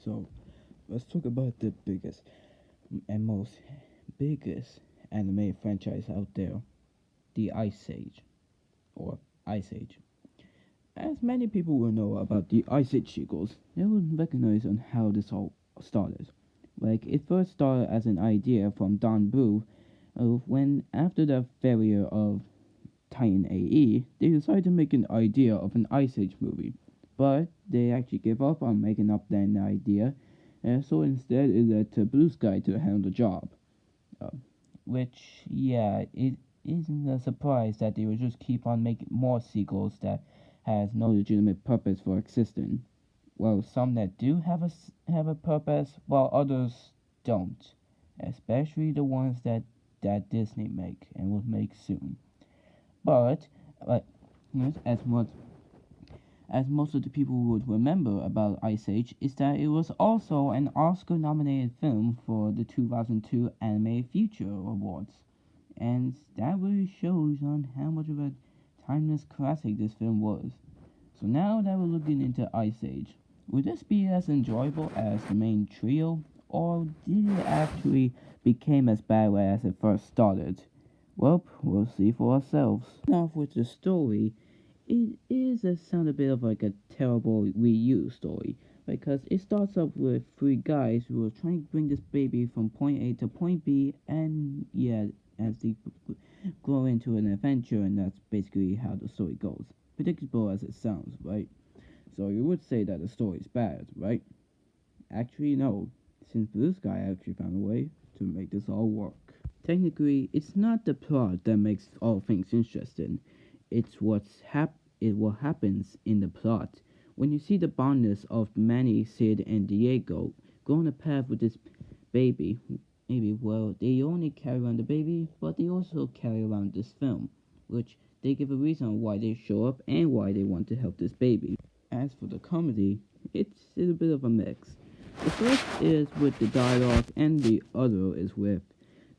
So let's talk about the biggest anime franchise out there, the Ice Age or Ice Age. As many people will know about the Ice Age sequels, they will recognize on how this all started. Like it first started as an idea from Don Boo of when after the failure of Titan AE, they decided to make an idea of an Ice Age movie. But they actually gave up on making up that idea, and so instead it led to Blue Sky to handle the job. Uh, which, yeah, it isn't a surprise that they would just keep on making more sequels that has no legitimate purpose for existing. Well, some that do have a purpose, while others don't, especially the ones that Disney make and will make soon. But like as much as most of the people would remember about Ice Age is that it was also an Oscar-nominated film for the 2002 Anime Future Awards, and that really shows on how much of a timeless classic this film was. So now that we're looking into Ice Age, would this be as enjoyable as the main trio, or did it actually become as bad as it first started? Well, we'll see for ourselves. Off with the story, it is a sound a bit of like a terrible reuse story because it starts up with three guys who are trying to bring this baby from point A to point B, and yeah, as they grow into an adventure, and that's basically how the story goes. Predictable as it sounds, right? So you would say that the story is bad, right? Actually, no, since this guy actually found a way to make this all work. Technically, it's not the plot that makes all things interesting. It's what happens in the plot. When you see the bondness of Manny, Sid, and Diego go on a path with this baby, maybe well they only carry around the baby, but they also carry around this film, which they give a reason why they show up and why they want to help this baby. As for the comedy, it's a bit of a mix. The first is with the dialogue, and the other is with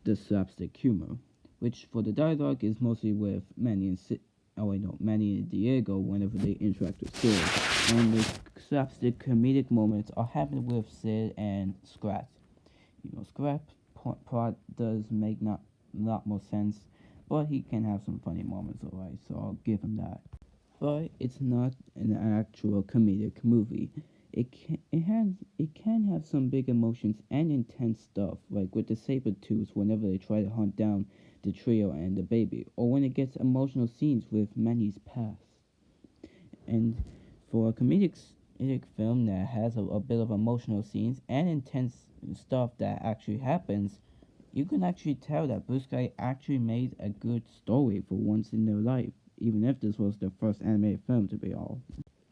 the slapstick humor, which for the dialogue is mostly with Manny and Diego whenever they interact with Sid, and the slapstick comedic moments are happening with Sid and Scrat. Scrat plot does make not a lot more sense, but he can have some funny moments, alright, so I'll give him that. But it's not an actual comedic movie. It can have some big emotions and intense stuff, like with the saber tooths whenever they try to hunt down the trio and the baby, or when it gets emotional scenes with Manny's past. And for a comedic film that has a bit of emotional scenes and intense stuff that actually happens, you can actually tell that Blue Sky actually made a good story for once in their life, even if this was their first animated film to be all.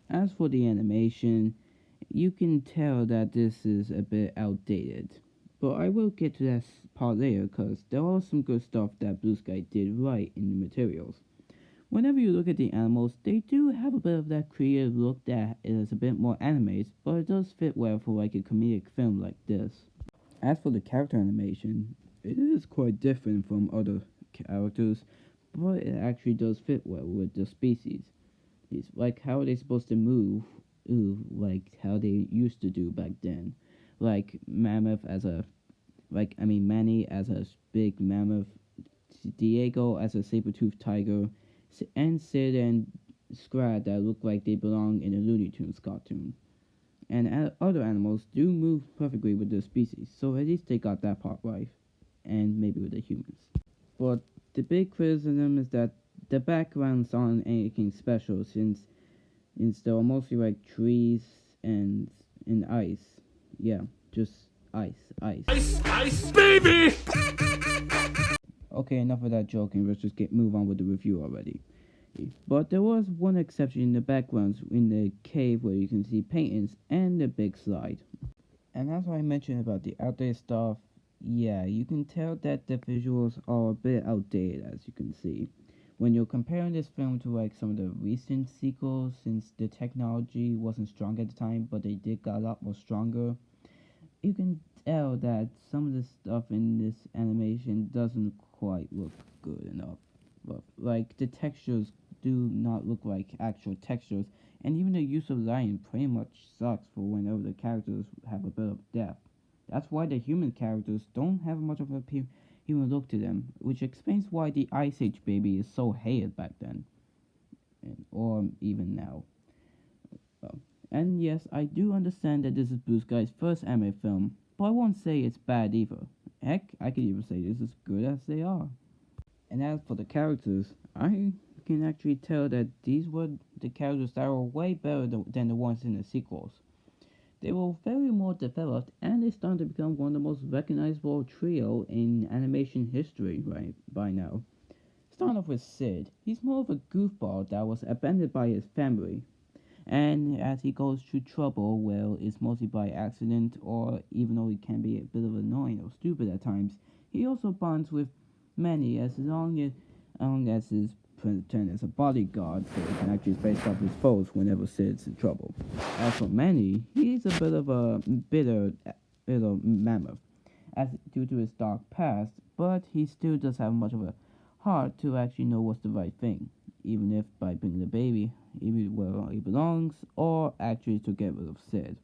As for the animation, you can tell that this is a bit outdated. But I will get to that part later because there are some good stuff that Blue Sky did right in the materials. Whenever you look at the animals, they do have a bit of that creative look that is a bit more animated, but it does fit well for like a comedic film like this. As for the character animation, it is quite different from other characters, but it actually does fit well with the species. It's like how are they supposed to move, like how they used to do back then. Like Mammoth as a, Manny as a big mammoth, Diego as a saber-toothed tiger, and Sid and Scrat that look like they belong in a Looney Tunes cartoon. And other animals do move perfectly with their species, so at least they got that part right, and maybe with the humans. But the big criticism is that the backgrounds aren't anything special since they're mostly like trees and ice. Yeah, just ice. Ice, baby! Okay, enough of that joking. Let's just move on with the review already. But there was one exception in the backgrounds in the cave where you can see paintings and the big slide. And as I mentioned about the outdated stuff, yeah, you can tell that the visuals are a bit outdated as you can see. When you're comparing this film to like some of the recent sequels, since the technology wasn't strong at the time, but they did got a lot more stronger, you can tell that some of the stuff in this animation doesn't quite look good enough. But like the textures do not look like actual textures, and even the use of lighting pretty much sucks for whenever the characters have a bit of depth. That's why the human characters don't have much of a human look to them, which explains why the Ice Age baby is so hated back then, or even now. Well, and yes, I do understand that this is Blue Sky's first anime film, but I won't say it's bad either. Heck, I could even say this is as good as they are. And as for the characters, I can actually tell that these were the characters that were way better than the ones in the sequels. They were very more developed, and they started to become one of the most recognizable trio in animation history right by now. Starting off with Sid, he's more of a goofball that was abandoned by his family, and as he goes through trouble, well, it's mostly by accident, or even though he can be a bit of annoying or stupid at times, he also bonds with Manny as long as his pretend as a bodyguard so he can actually face off his foes whenever Sid's in trouble. As for Manny, he's a bit of a bitter mammoth, as due to his dark past, but he still does have much of a heart to actually know what's the right thing, even if by bringing the baby, either where he belongs, or actually to get rid of Sid.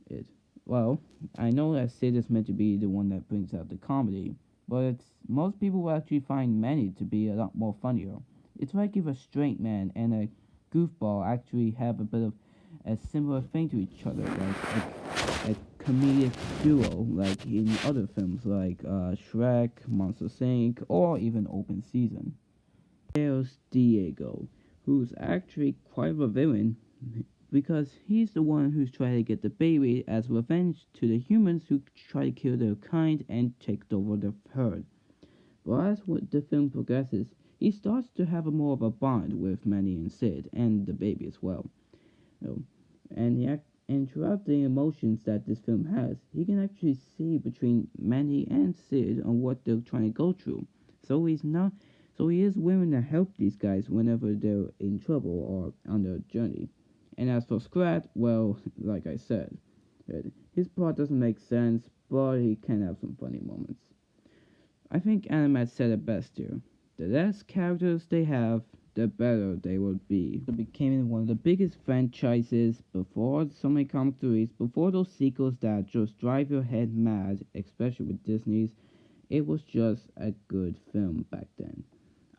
It well, I know that Sid is meant to be the one that brings out the comedy, but most people will actually find Manny to be a lot more funnier. It's like if a straight man and a goofball actually have a bit of a similar thing to each other, like a comedic duo, like in other films like Shrek, Monsters Inc., or even Open Season. There's Diego, who's actually quite a villain because he's the one who's trying to get the baby as revenge to the humans who try to kill their kind and take over the herd. But as the film progresses, he starts to have a more of a bond with Manny and Sid and the baby as well. So, and throughout the emotions that this film has, he can actually see between Manny and Sid on what they're trying to go through. So he is willing to help these guys whenever they're in trouble or on their journey. And as for Scrat, well, like I said, his plot doesn't make sense, but he can have some funny moments. I think Animat said it best here. The less characters they have, the better they will be. It became one of the biggest franchises before so many comic series, before those sequels that just drive your head mad, especially with Disney's. It was just a good film back then.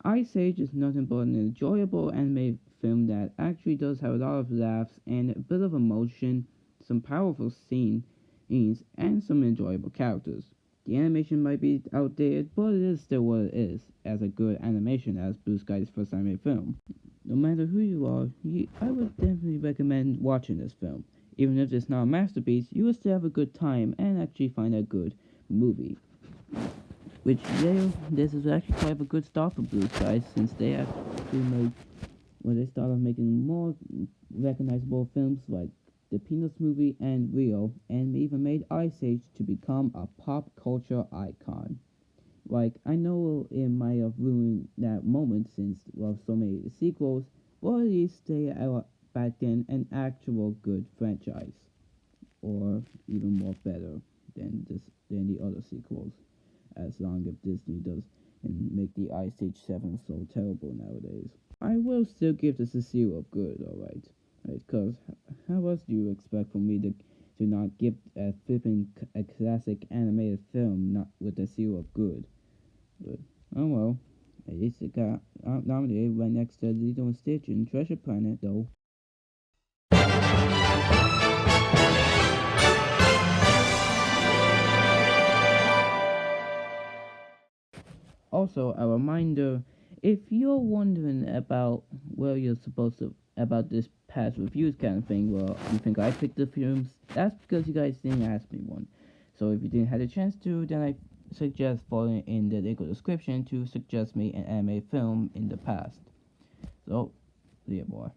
Ice Age is nothing but an enjoyable anime film that actually does have a lot of laughs and a bit of emotion, some powerful scenes, and some enjoyable characters. The animation might be outdated, but it is still what it is, as a good animation as Blue Sky's first anime film. No matter who you are, I would definitely recommend watching this film. Even if it's not a masterpiece, you will still have a good time and actually find a good movie. Which this is actually quite a good start for Blue Sky since they actually they started making more recognizable films like the Peanuts movie and Rio, and even made Ice Age to become a pop culture icon. Like, I know it might have ruined that moment since so many sequels, but at least they are back then an actual good franchise, or even more better than the other sequels. As long as Disney does and make the Ice Age 7 so terrible nowadays. I will still give this a zero of good, alright? Because how else do you expect for me to not give a flipping a classic animated film not with a zero of good? But, oh well. At least it got nominated right next to Lilo and Stitch and Treasure Planet, though. Also, a reminder, if you're wondering about where you're supposed to, about this past reviews kind of thing, well, you think I picked the films, that's because you guys didn't ask me one. So if you didn't have a chance to, then I suggest following in the link description to suggest me an anime film in the past. So, yeah, boy.